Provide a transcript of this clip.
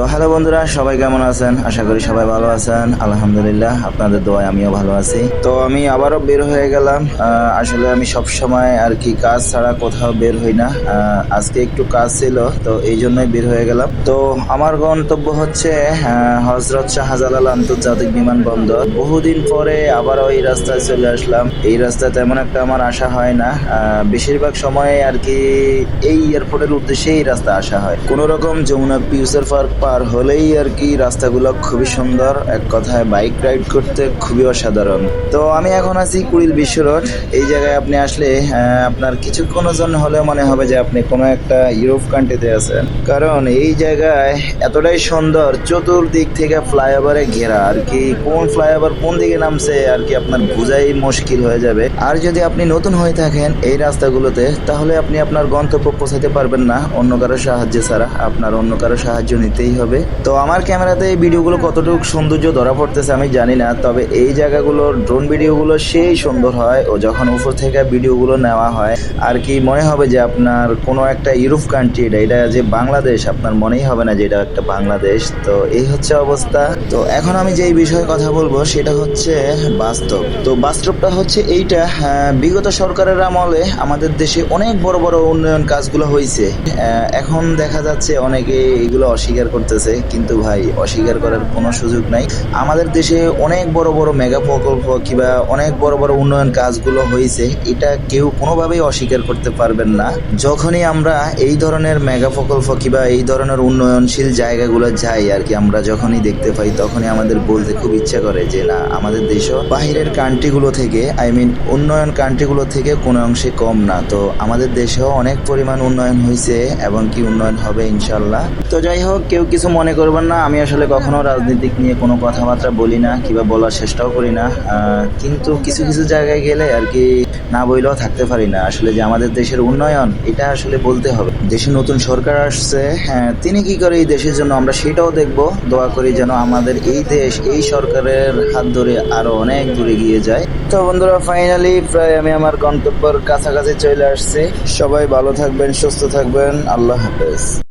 তো হ্যালো বন্ধুরা, সবাই কেমন আছেন? আশা করি সবাই ভালো আছেন। আলহামদুলিল্লাহ, আপনাদের দোয়ায় আমিও ভালো আছি। তো আমি আবারও বের হয়ে গেলাম। আসলে আমি সব সময় আর কি কাজ ছাড়া কোথাও বের হই না। আজকে একটু কাজ ছিল, তো এই জন্যই বের হয়ে গেলাম। তো আমার গন্তব্য হচ্ছে হজরত শাহজালাল আন্তর্জাতিক বিমানবন্দর। বহুদিন পরে আবারও এই রাস্তায় চলে আসলাম। এই রাস্তায় তেমন একটা আমার আসা হয় না। বেশিরভাগ সময় আর কি এই এয়ারপোর্টের উদ্দেশ্যে এই রাস্তা আসা হয়। কোনো রকম যমুনা ফিউচার পার্ক পার হলেই আর কি রাস্তাগুলো খুবই সুন্দর। এক কথায় বাইক রাইড করতে খুবই অসাধারণ। তো আমি এখন আছি কুড়িল বিশ্ব রোড। এই জায়গায় আপনি আসলে আপনার কিছুক্ষণের জন্য হলেও মনে হবে যে আপনি কোনো একটা ইউরোপ কান্ট্রিতে আছেন, কারণ এই জায়গায় এতটাই সুন্দর, চতুর্দিক থেকে ফ্লাইওভারে ঘেরা। আর কি কোন ফ্লাইওভার কোন দিকে নামছে আর কি আপনার বোঝাই মুশকিল হয়ে যাবে। আর যদি আপনি নতুন হয়ে থাকেন এই রাস্তাগুলোতে, তাহলে আপনি আপনার গন্তব্য পৌঁছাতে পারবেন না অন্য কারো সাহায্য ছাড়া। আপনার অন্য কারো সাহায্য নিতেই হবে। তো আমার ক্যামেরাতে এই ভিডিওগুলো কতটুকু সৌন্দর্য ধরা পড়তেছে আমি জানি না, তবে এই জায়গাগুলো ড্রোন ভিডিওগুলো সেই সুন্দর হয়। ও যখন উপর থেকে ভিডিওগুলো নেওয়া হয় আর কি মনে হবে যে আপনার কোনো একটা ইউরোপ কান্ট্রি, এটা যে বাংলাদেশ, আপনার মনেই হবে না যে এটা একটা বাংলাদেশ। তো এই হচ্ছে অবস্থা। তো এখন আমি যেই বিষয়ে কথা বলবো সেটা হচ্ছে বাস্তব। তো বাস্তবটা হচ্ছে এইটা, বিগত সরকারের আমলে আমাদের দেশে অনেক বড় বড় উন্নয়ন কাজগুলো হয়েছে। এখন দেখা যাচ্ছে অনেকে এগুলো অস্বীকার করতেছে, কিন্তু ভাই অস্বীকার করার কোনো সুযোগ নাই। আমাদের দেশে অনেক বড় বড় মেগা প্রকল্প কিংবা অনেক বড় বড় উন্নয়ন কাজগুলো হয়েছে, এটা কেউ কোনোভাবেই অস্বীকার করতে পারবেন না। যখনই আমরা এই ধরনের মেগা প্রকল্প কিংবা এই ধরনের উন্নয়নশীল জায়গাগুলো যাই আর কি, আমরা যখনই দেখতে পাই তখনই আমাদের বলতে খুব ইচ্ছা করে যে না, আমাদের দেশও বাহিরের কান্ট্রিগুলো থেকে, উন্নয়ন কান্ট্রিগুলো থেকে কোনো অংশে কম না। তো আমাদের দেশেও অনেক পরিমাণ উন্নয়ন হয়েছে এবং কি উন্নয়ন হবে ইনশাল্লাহ। তো যাই হোক, কেউ কিছু মনে করবেন না, আমি আসলে কখনো রাজনীতিক নিয়ে কোনো কথাবার্তা বলি না কিংবা বলার চেষ্টাও করি না। কিন্তু কিছু কিছু জায়গায় গেলে আর কি না বইলেও থাকতে পারি না। আসলে যে আমাদের দেশের উন্নয়ন, এটা আসলে বলতে হবে। দেশে নতুন সরকার আসছে, তিনি কি করে এই দেশের জন্য আমরা সেটাও দেখব। দোয়া করি যেন আমাদের এই দেশ এই সরকারের হাত ধরে আরো অনেক দূরে গিয়ে যায়। তো বন্ধুরা, ফাইনালি প্রায় আমি আমার গন্তব্যের কাছাকাছি চলে আসছি। সবাই ভালো থাকবেন, সুস্থ থাকবেন। আল্লাহ হাফেজ।